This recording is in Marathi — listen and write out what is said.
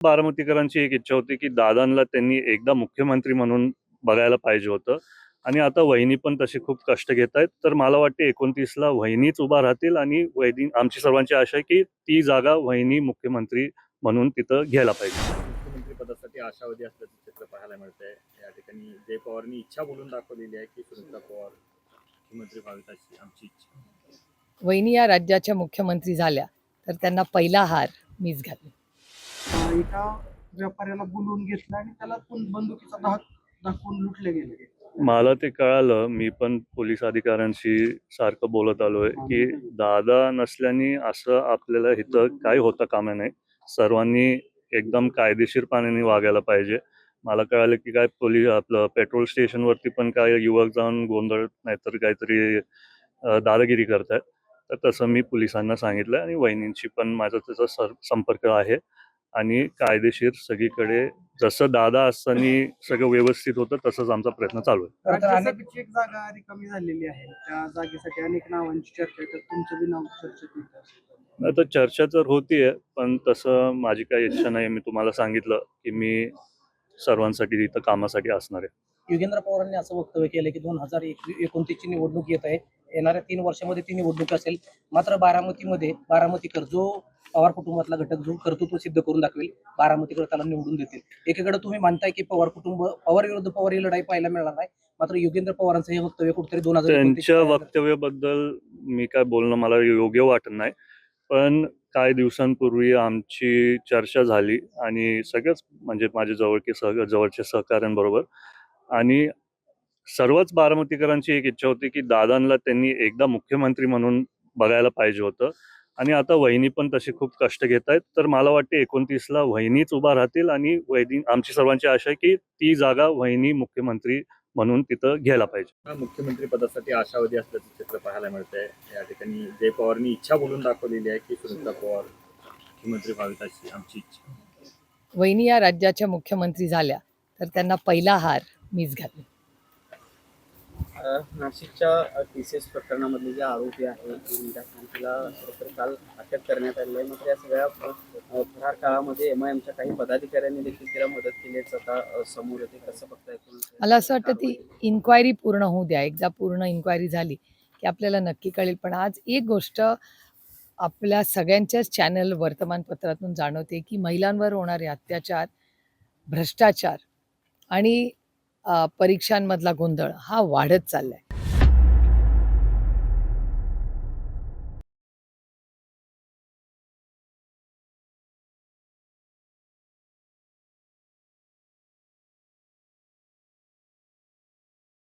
बारामतीकरांची एक इच्छा होती की दादांना त्यांनी एकदा मुख्यमंत्री म्हणून बघायला पाहिजे होतं. आणि आता वहिनी पण तसे खूप कष्ट घेत आहेत. तर मला वाटते 29ला वहिनीच उभा राहतील आणि वहिनी आमची सर्वांची आशा आहे की ती जागा वहिनी मुख्यमंत्री म्हणून तिथं घ्यायला पाहिजे. मुख्यमंत्री पदासाठी आशावादी असल्याचं चित्र पाहायला मिळतंय. या ठिकाणी जय पवारनी इच्छा बोलून दाखवलेली आहे की सुनीता पवार मुख्यमंत्री व्हावीत अशी आमची इच्छा. वहिनी या राज्याच्या मुख्यमंत्री झाल्या तर त्यांना पहिला हार मीच घालेन. एका व्यापाऱ्याला बोलवून घेतलं आणि त्याला बंदुकीचा धाक दाखवून लुटले गेले. मला ते कळालं. मी पण पोलीस अधिकाऱ्यांशी सारखं बोलत आलोय की दादा नसल्याने असं आपल्याला इथं काय होता कामा नये. सर्वांनी एकदम कायदेशीरपणाने वागायला पाहिजे. मला कळालं की काय पोलीस आपलं पेट्रोल स्टेशनवरती पण काय युवक जाऊन गोंधळ नाहीतर काहीतरी दादागिरी करतायत. तर तसं मी पोलिसांना सांगितलं आणि वहिनींची पण माझा त्याचा संपर्क आहे. आणि कायदेशीर सगळीकडे जसं दादा असताना सगळं व्यवस्थित होतं तसंच आमचा प्रयत्न चालू आहे. राज्यसभेची एक जागा रिकामी झालेली आहे. त्या जागेसाठी अनेक नावांची चर्चा आहे. तर तुमचं बी नाव चर्चेत येतं. आता चर्चा तर होतीये, पण तसं माझी काही इच्छा नाही. मी तुम्हाला सांगितलं की मी सर्वांसाठी इथं कामासाठी असणार आहे. योगेंद्र पवारांनी असं वक्तव्य केलं की 2029ची निवडणूक येत आहे. येणाऱ्या 3 वर्षामध्ये ती निवडणूक असेल. मात्र बारामतीकर जो पवार कुटुंबातला घटक जो कर्तृत्व सिद्ध करून दाखवेल, बारामतीकर त्याला निवडून देतील. एकीकडे तुम्ही मानताय की पवार विरुद्ध पवार ही लढाई पाहायला मिळणार नाही. मात्र योगेंद्र पवारांचं हे वक्तव्य कुठेतरी 2029 त्यांच्या वक्तव्याबद्दल मी काय बोलणं मला योग्य वाटत नाही. पण काही दिवसांपूर्वी आमची चर्चा झाली आणि सगळ्याच म्हणजे माझ्या जवळच्या सहकाऱ्यांबरोबर. आणि सर्वच बारामतीकरांची एक इच्छा होती की दादांना त्यांनी एकदा मुख्यमंत्री म्हणून बघायला पाहिजे होतं. आणि आता वहिनी पण तसे खूप कष्ट घेत आहेत. तर मला वाटते 29ला वहिनीच उभा राहतील आणि वहिनी आमची सर्वांची आशा आहे की ती जागा वहिनी मुख्यमंत्री म्हणून तिथं घ्यायला पाहिजे. मुख्यमंत्री पदासाठी आशावादी असल्याचं चित्र पाहायला मिळतंय. या ठिकाणी जय पवारनी इच्छा बोलून दाखवलेली आहे की सुनीता पवार मुख्यमंत्री व्हावीत अशी आमची इच्छा. वहिनी या राज्याच्या मुख्यमंत्री झाल्या तर त्यांना पहिला हार मीच घालेन. नाशिकच्या TCS प्रकरणामधले जे आरोपी आहेत तिला काल अटक करण्यात आली आहे. मात्र या सगळ्या फरार काळामध्ये MIMच्या काही पदाधिकाऱ्यांनी देखील तिला मदत केल्याचं आता समोर येते. कसं बघताय? मला असं वाटतं ती इन्क्वायरी पूर्ण होऊ द्या. एकदा पूर्ण इन्क्वायरी झाली की आपल्याला नक्की कळेल. पण आज एक गोष्ट आपल्या सगळ्यांच्याच चॅनल वर्तमानपत्रातून जाणवते की महिलांवर होणारे अत्याचार, भ्रष्टाचार आणि परीक्षांमधला गोंधळ हा वाढत चाललाय.